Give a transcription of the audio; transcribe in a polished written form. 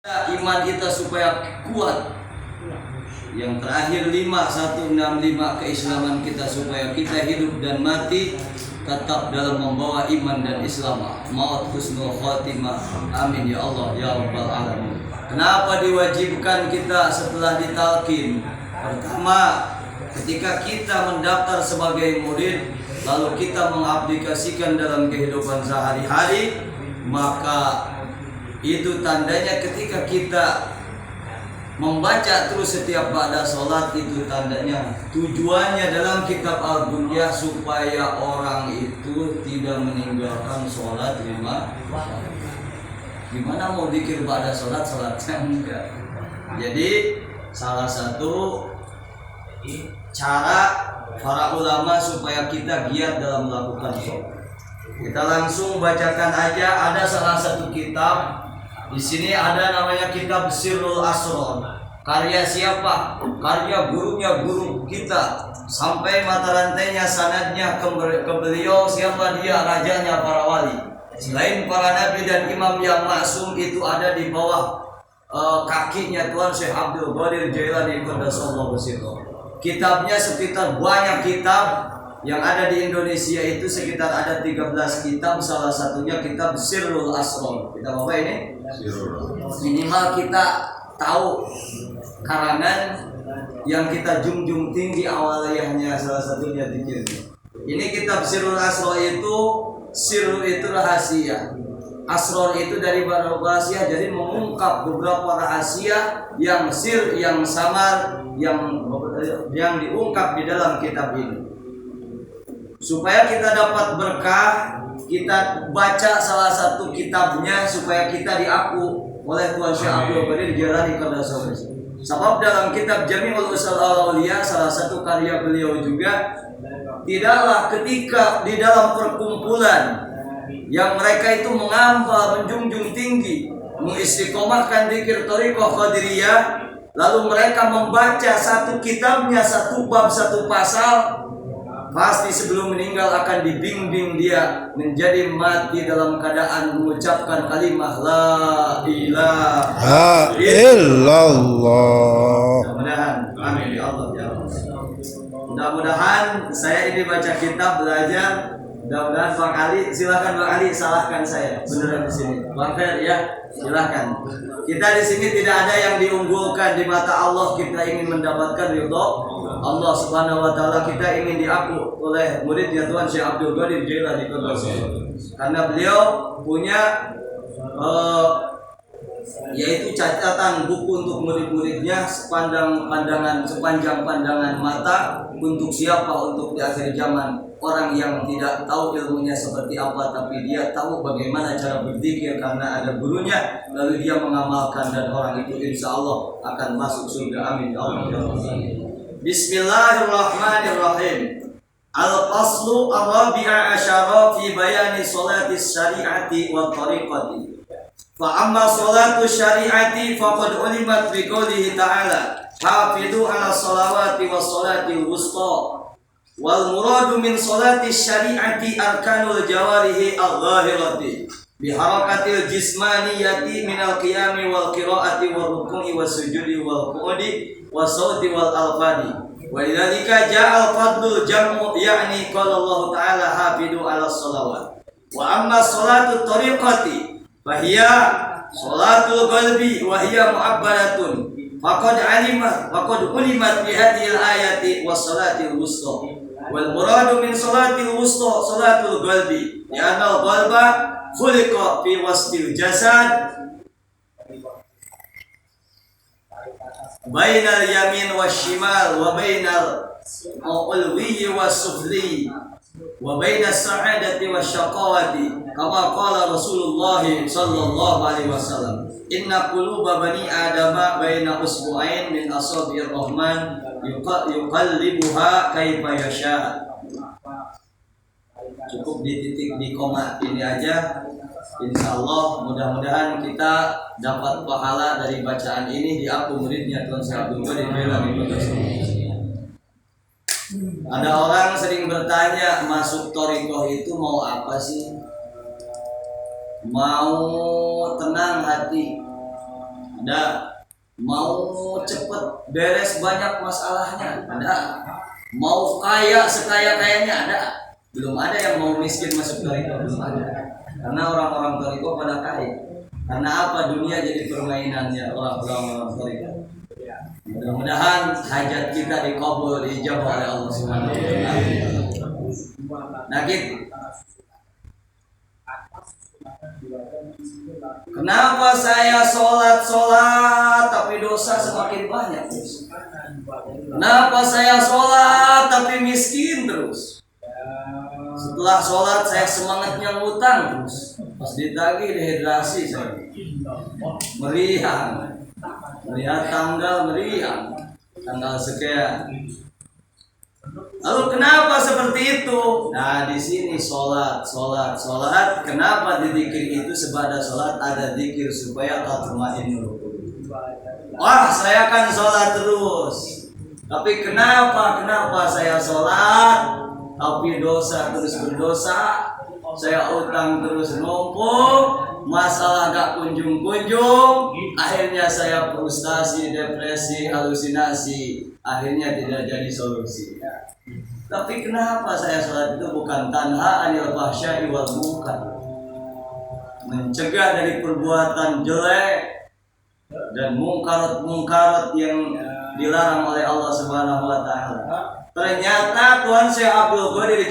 Iman kita supaya kuat. Yang terakhir 165 keislaman kita supaya kita hidup dan mati tetap dalam membawa iman dan Islam. Maut husnul khotimah. Amin ya Allah ya rabbal alamin. Kenapa diwajibkan kita setelah ditalkin? Pertama, ketika kita mendaftar sebagai murid lalu kita mengaplikasikan dalam kehidupan sehari-hari, maka itu tandanya ketika kita membaca terus setiap pada sholat, itu tandanya tujuannya dalam kitab Al-Bunyah supaya orang itu tidak meninggalkan sholat 5 waktu. Gimana mau zikir pada sholatnya enggak. Jadi salah satu cara para ulama supaya kita giat dalam melakukan sholat, kita langsung bacakan aja. Ada salah satu kitab di sini, ada namanya kitab Sirrul Asrar. Karya siapa? Karya gurunya guru kita. Sampai mata rantainya sanadnya ke beliau. Siapa dia? Rajanya para wali. Selain para nabi dan imam yang maksum itu ada di bawah kakinya Tuan Syekh Abdul Qadir Jailani Qaddasallahu sirrahu. Kitabnya sekitar banyak kitab yang ada di Indonesia itu sekitar ada 13 kitab, salah satunya kitab Sirrul Asrar. Kita apa ini? Minimal kita tahu karangan yang kita junjung tinggi awaliyahnya, salah satunya zikir. Ini kitab Sirrul Asrar itu, sirru itu rahasia, asrar itu dari rahasia, jadi mengungkap beberapa rahasia yang sir, yang samar, yang diungkap di dalam kitab ini. Supaya kita dapat berkah, kita baca salah satu kitabnya supaya kita diaku oleh Tuan Syekh Abdul Qadir Jailani Qaddasallahu sirrahu. Sebab dalam kitab Jami'ul Usul Al-Awliya, salah satu karya beliau juga, tidaklah ketika di dalam perkumpulan yang mereka itu menghamba, menjunjung tinggi, mengistiqomahkan zikir thariqah Qadiriyah, lalu mereka membaca satu kitabnya, satu bab, satu pasal, pasti sebelum meninggal akan dibimbing dia menjadi mati dalam keadaan mengucapkan kalimah la ilaha illallah. Mudah-mudahan, amin ya Allah ya Allah. Mudah-mudahan saya ini baca kitab, belajar. Mudah-mudahan Bang Ali, silakan Bang Ali, salahkan saya beneran di sini. Bang Fer ya, silakan. Kita di sini tidak ada yang diunggulkan di mata Allah. Kita ingin mendapatkan ridho Allah Subhanahu wa taala. Kita ingin diaku oleh muridnya Tuan Syekh Abdul Qadir Jailani Qaddasallahu, karena beliau punya yaitu catatan buku untuk murid-muridnya sepanjang pandangan mata, untuk siapa? Untuk di akhir zaman, orang yang tidak tahu ilmunya seperti apa, tapi dia tahu bagaimana cara berzikir karena ada gurunya, lalu dia mengamalkan, dan orang itu insya Allah akan masuk surga. Amin ya Allah. Bismillahirrahmanirrahim. Al-faslu ar-rabi'a asyara fi bayani salati syari'ati wa tariqati. Fa amma salatu syari'ati faqad ulimat bi qoulihi ta'ala hafidu 'ala sholawati was salatil wusta. Wal muradu min salati syari'ati arkanul jawarihi al-zahirati bi harakatil jismaniyati min al-qiyami wal qira'ati wal ruku'i was sujudi wal qu'udi was sauti wal alfadi. Wa lidzalika ja'al fadlul jam'u, yakni qala Allah ta'ala hafidu 'ala sholawat. Wa amma salatu tariqati fahiya sholatul qalbi wa hiya mu'abbaratun faqad ulimat bi hadhil ayati was salatil wusta. Wal muradu min salatil wusta salatul qalbi, li'anna al-qalba khuliqa fi wastil jasad bainal yamin washimal wa bainal ulwi was-sufli wa bainas sa'adati wasyaqawati, kama qala Rasulullah sallallahu alaihi wasallam, inna quluba bani adama baina usbu'ain min asabi'ir rahman yuqallibuha kaifa yasha. Cukup di titik di koma ini aja. Insyaallah mudah-mudahan kita dapat pahala dari bacaan ini, diaku muridnya Tuan Syekh Abdul Qadir Jailani Qaddasallahu. Ada orang sering bertanya, masuk thariqah itu mau apa sih? Mau tenang hati, Ada mau cepet beres banyak masalahnya, ada mau kaya sekaya-kayanya, ada. Belum ada yang mau miskin masuk toriko, belum ada. Karena orang-orang toriko pada kaya. Karena apa? Dunia jadi permainannya orang-orang toriko. Mudah-mudahan hajat kita dikabul, dijawab oleh Allah Subhanahu wa taala. Nah, gitu. Kenapa saya sholat tapi dosa semakin banyak terus? Kenapa saya sholat tapi miskin terus? Setelah sholat saya semangatnya ngutang terus. Pas ditagih dehidrasi saya. Meriang. Melihat tanggal meriang. Tanggal sekian. Lalu kenapa seperti itu? Nah, di sini sholat. Kenapa di zikir itu sebadah sholat ada zikir supaya tatma'innul qulub. Wah, saya kan sholat terus. Tapi kenapa saya sholat tapi dosa terus berdosa? Saya utang terus numpuk, masalah gak kunjung-kunjung, akhirnya saya frustasi, depresi, halusinasi, akhirnya tidak jadi solusi. Tapi kenapa saya sholat itu bukan tanha anil fahsya'i wal munkar, mencegah dari perbuatan jelek dan mungkarat yang dilarang oleh Allah Subhanahu wa taala. Ternyata Tuhan Syekh Abdul Qadir